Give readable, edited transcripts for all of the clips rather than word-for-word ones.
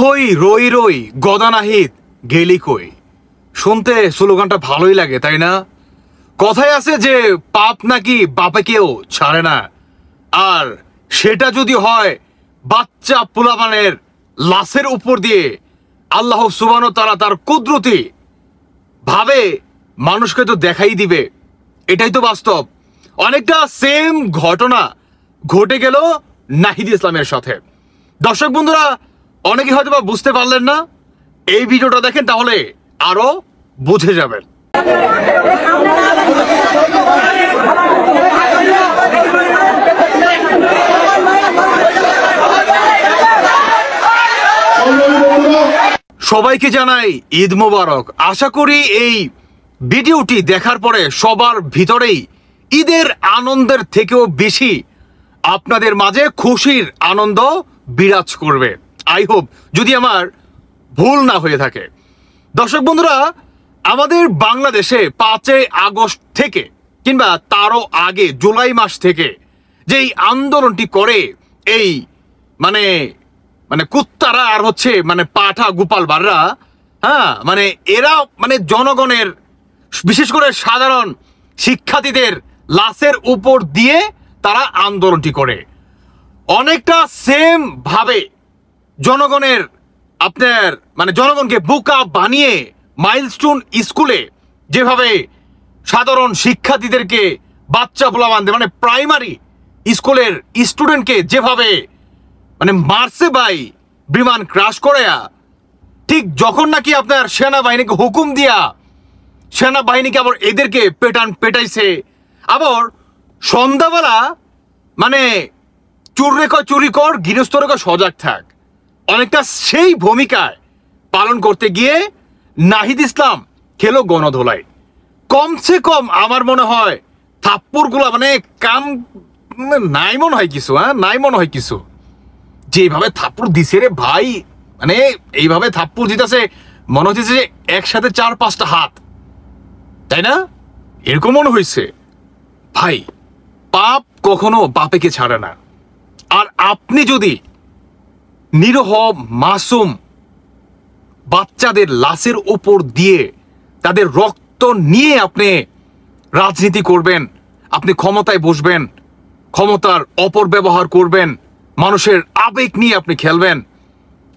হই রই রই গদা নাহিত গেলি কই। শুনতে স্লোগানটা ভালোই লাগে, তাই না? কথায় আছে যে পাপ নাকি বাপেকেও ছাড়ে না, আর সেটা যদি হয় বাচ্চা পোলাপানের লাশের উপর দিয়ে, আল্লাহ সুবহানাহু ওয়া তাআলা তার কুদরতি ভাবে মানুষকে তো দেখাই দিবে। এটাই তো বাস্তব। অনেকটা সেম ঘটনা ঘটে গেল নাহিদ ইসলামের সাথে। দর্শক বন্ধুরা, অনেকে হয়তো বা বুঝতে পারলেন না, এই ভিডিওটা দেখেন তাহলে আরো বুঝে যাবেন। সবাইকে জানাই ঈদ মোবারক। আশা করি এই ভিডিওটি দেখার পরে সবার ভিতরেই ঈদের আনন্দের থেকেও বেশি আপনাদের মাঝে খুশির আনন্দ বিরাজ করবে। আই হোপ, যদি আমার ভুল না হয়ে থাকে। দর্শক বন্ধুরা, আমাদের বাংলাদেশে 5ই আগস্ট থেকে কিংবা তারও আগে জুলাই মাস থেকে যেই আন্দোলনটি করে এই মানে মানে কুত্তারা আর হচ্ছে মানে পাঠা গোপাল বাররা, হ্যাঁ, মানে এরা মানে জনগণের বিশেষ করে সাধারণ শিক্ষার্থীদের লাশের উপর দিয়ে তারা আন্দোলনটি করে। অনেকটা সেম ভাবে জনগণের আপনার মানে জনগণকে বোকা বানিয়ে মাইলস্টোন স্কুলে যেভাবে সাধারণ শিক্ষার্থীদেরকে বাচ্চা পোলাপানদের মানে প্রাইমারি স্কুলের স্টুডেন্টকে যেভাবে মানে মারছে ভাই বিমান ক্রাশ করে, ঠিক যখন নাকি আপনার সেনাবাহিনীকে হুকুম দিয়া সেনাবাহিনীকে আবার এদেরকে পেটাইছে, আবার সন্ধ্যাবেলা মানে চুরি কর গৃহস্থ রেখা সজাগ থাক, অনেকটা সেই ভূমিকায় পালন করতে গিয়ে নাহিদ ইসলাম খেলো গণধোলাই। কমসে কম আমার মনে হয় থাপ্পড়গুলো মানে কাম নাই মনে হয় কিছু, নাই মনে হয় কিছু। যেভাবে থাপ্পড় দিছে রে ভাই, মানে এইভাবে থাপ্পড় দিতেছে মনে হচ্ছে যে একসাথে 4-5টা হাত, তাই না? এরকম মনে হয়েছে। ভাই, পাপ কখনো বাপেকে ছাড়ে না। আর আপনি যদি নিরহ মাসুম বাচ্চাদের লাশের ওপর দিয়ে তাদের রক্ত নিয়ে আপনি রাজনীতি করবেন, আপনি ক্ষমতায় বসবেন, ক্ষমতার অপব্যবহার করবেন, মানুষের আবেগ নিয়ে আপনি খেলবেন,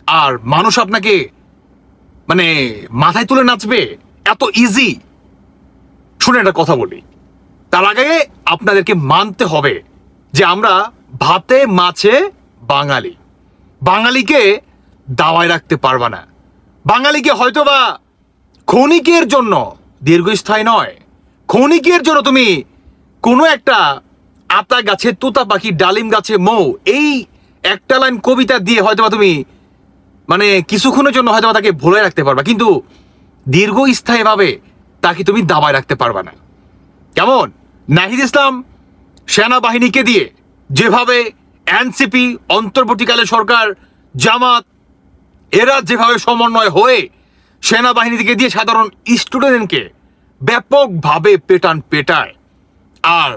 আর মানুষ আপনাকে মানে মাথায় তুলে নাচবে, এত ইজি? শুনে একটা কথা বলি, তার আগে আপনাদেরকে মানতে হবে যে আমরা ভাতে মাছে বাঙালি। বাঙালিকে দাওয়ায় রাখতে পারবা না। বাঙালিকে হয়তোবা ক্ষণিকের জন্য, দীর্ঘস্থায়ী নয়, ক্ষণিকের জন্য তুমি কোনো একটা আতা গাছে তোতা পাখি, ডালিম গাছে মৌ, এই একটা লাইন কবিতা দিয়ে হয়তোবা তুমি মানে কিছুক্ষণের জন্য হয়তোবা তাকে ভুলে রাখতে পারবা, কিন্তু দীর্ঘস্থায়ীভাবে তাকে তুমি দাবায় রাখতে পারবা না। কেমন? নাহিদ ইসলাম সেনাবাহিনীকে দিয়ে যেভাবে এনসিপি, অন্তর্বর্তীকালীন সরকার, জামাত এরা যেভাবে সমন্বয় হয়ে সেনাবাহিনী থেকে দিয়ে সাধারণ স্টুডেন্টকে ব্যাপকভাবে পেটায়, আর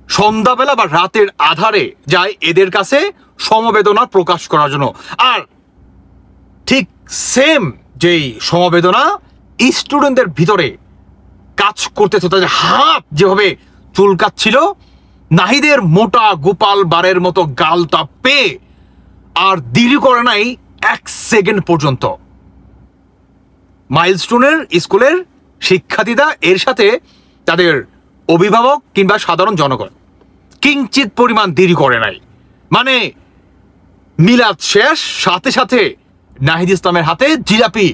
সন্ধ্যাবেলা বা রাতের আধারে যায় এদের কাছে সমবেদনা প্রকাশ করার জন্য। আর ঠিক সেম যেই সমবেদনা স্টুডেন্টদের ভিতরে কাজ করতেছে, তাদের হাত যেভাবে চুলকাচ্ছিল, নাহিদের মোটা গোপাল বারের মতো গালটা পেয়ে আর দেরি করে নাই 1 সেকেন্ড পর্যন্ত মাইলস্টোনের স্কুলের শিক্ষার্থীরা এর সাথে তাদের অভিভাবক কিংবা সাধারণ জনগণ কিঞ্চিত পরিমাণ দেরি করে নাই। মানে মিলাদ শেষ, সাথে সাথে নাহিদ ইসলামের হাতে জিলাপি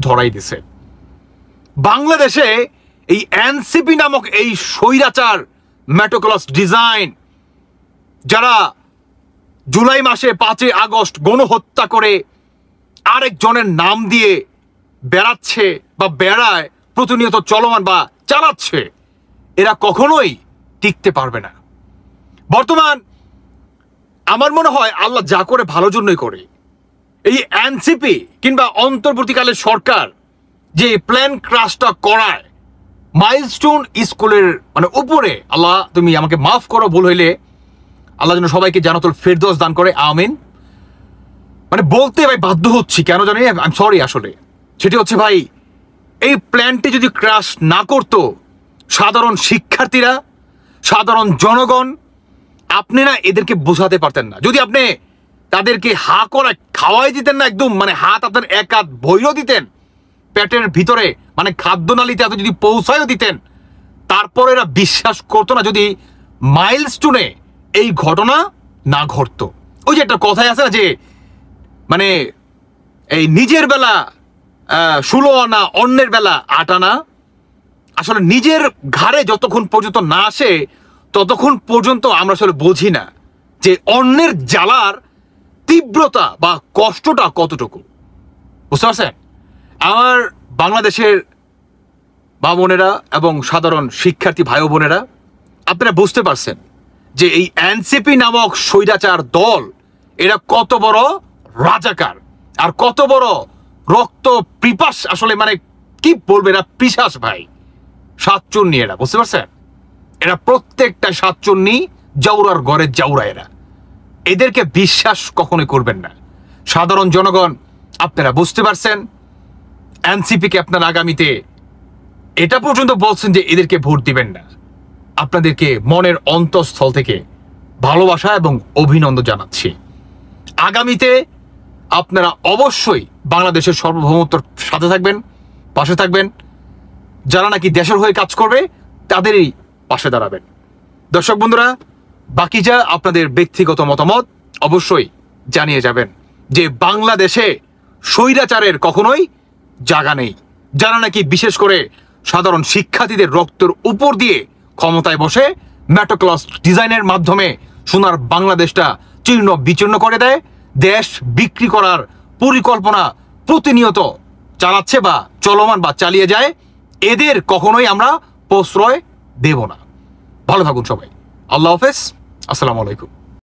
ধরাই দিছে। বাংলাদেশে এই এনসিপি নামক এই স্বৈরাচার মেটোক্লাস ডিজাইন যারা জুলাই মাসে 5ই আগস্ট গণহত্যা করে আরেকজনের নাম দিয়ে বেড়াচ্ছে বা বেড়ায়, প্রতিনিয়ত চলমান বা চালাচ্ছে, এরা কখনোই টিকতে পারবে না। বর্তমান আমার মনে হয় আল্লাহ যা করে ভালোর জন্যই করে। এই এনসিপি কিংবা অন্তর্বর্তীকালীন সরকার যে প্ল্যান ক্রাশটা করায় মাইলস্টোন স্কুলের মানে উপরে, আল্লাহ তুমি আমাকে মাফ করো ভুল হইলে, আল্লাহ যেন সবাইকে জান্নাতুল ফেরদৌস দান করে, আমিন। মানে বলতে ভাই বাধ্য হচ্ছি, কেন জানি আই এম সরি আসলে। সেটি হচ্ছে ভাই, এই প্ল্যানটি যদি ক্রাশ না করতো সাধারণ শিক্ষার্থীরা, সাধারণ জনগণ, আপনি না এদেরকে বোঝাতে পারতেন না। যদি আপনি তাদেরকে হা করা খাওয়াই দিতেন না, একদম মানে হাত আপনার এক হাত ভৈরও দিতেন পেটের ভিতরে, মানে খাদ্যনালীতে এত যদি পৌঁছায়ও দিতেন, তারপর এরা বিশ্বাস করতো না যদি মাইলস্টোনে এই ঘটনা না ঘটতো। ওই যে একটা কথাই আছে না যে মানে এই নিজের বেলা 16 আনা, অন্যের বেলা 8 আনা। আসলে নিজের ঘাড়ে যতক্ষণ পর্যন্ত না আসে ততক্ষণ পর্যন্ত আমরা আসলে বুঝি না যে অন্যের জ্বালার তীব্রতা বা কষ্টটা কতটুকু। বুঝতে পারছেন? আমার বাংলাদেশের মা বোনেরা এবং সাধারণ শিক্ষার্থী ভাই বোনেরা, আপনারা বুঝতে পারছেন যে এই এনসিপি নামক স্বৈরাচার দল এরা কত বড় রাজাকার আর কত বড় রক্ত পিপাস, আসলে মানে কি বলবে, এরা পিশাচ ভাই, সাতচন্নি এরা। বুঝতে পারছেন? এরা প্রত্যেকটা সাতচন্নি, জাউরার ঘরের জাউরা এরা। এদেরকে বিশ্বাস কখনোই করবেন না। সাধারণ জনগণ, আপনারা বুঝতে পারছেন এনসিপিকে আপনারা আগামীতে এটা পর্যন্ত বলছেন যে এদেরকে ভোট দিবেন না। আপনাদেরকে মনের অন্তঃস্থল থেকে ভালোবাসা এবং অভিনন্দন জানাচ্ছি। আগামীতে আপনারা অবশ্যই বাংলাদেশের সার্বভৌমত্বর সাথে থাকবেন, পাশে থাকবেন। যারা নাকি দেশের হয়ে কাজ করবে তাদেরই পাশে দাঁড়াবেন। দর্শক বন্ধুরা, বাকি যা আপনাদের ব্যক্তিগত মতামত অবশ্যই জানিয়ে যাবেন যে বাংলাদেশে স্বৈরাচারের কখনোই জায়গা নেই। যারা নাকি বিশেষ করে সাধারণ শিক্ষার্থীদের রক্তের উপর দিয়ে ক্ষমতায় বসে মেট্রো ক্লাস ডিজাইনের মাধ্যমে সোনার বাংলাদেশটা চীর্ণ বিচূর্ণ করে দেয়, দেশ বিক্রি করার পরিকল্পনা প্রতিনিয়ত চালাচ্ছে বা চলমান বা চালিয়ে যায়, এদের কখনোই আমরা প্রশ্রয় দেব না। ভালো থাকুন সবাই। আল্লাহ হাফেজ। আসসালামু আলাইকুম।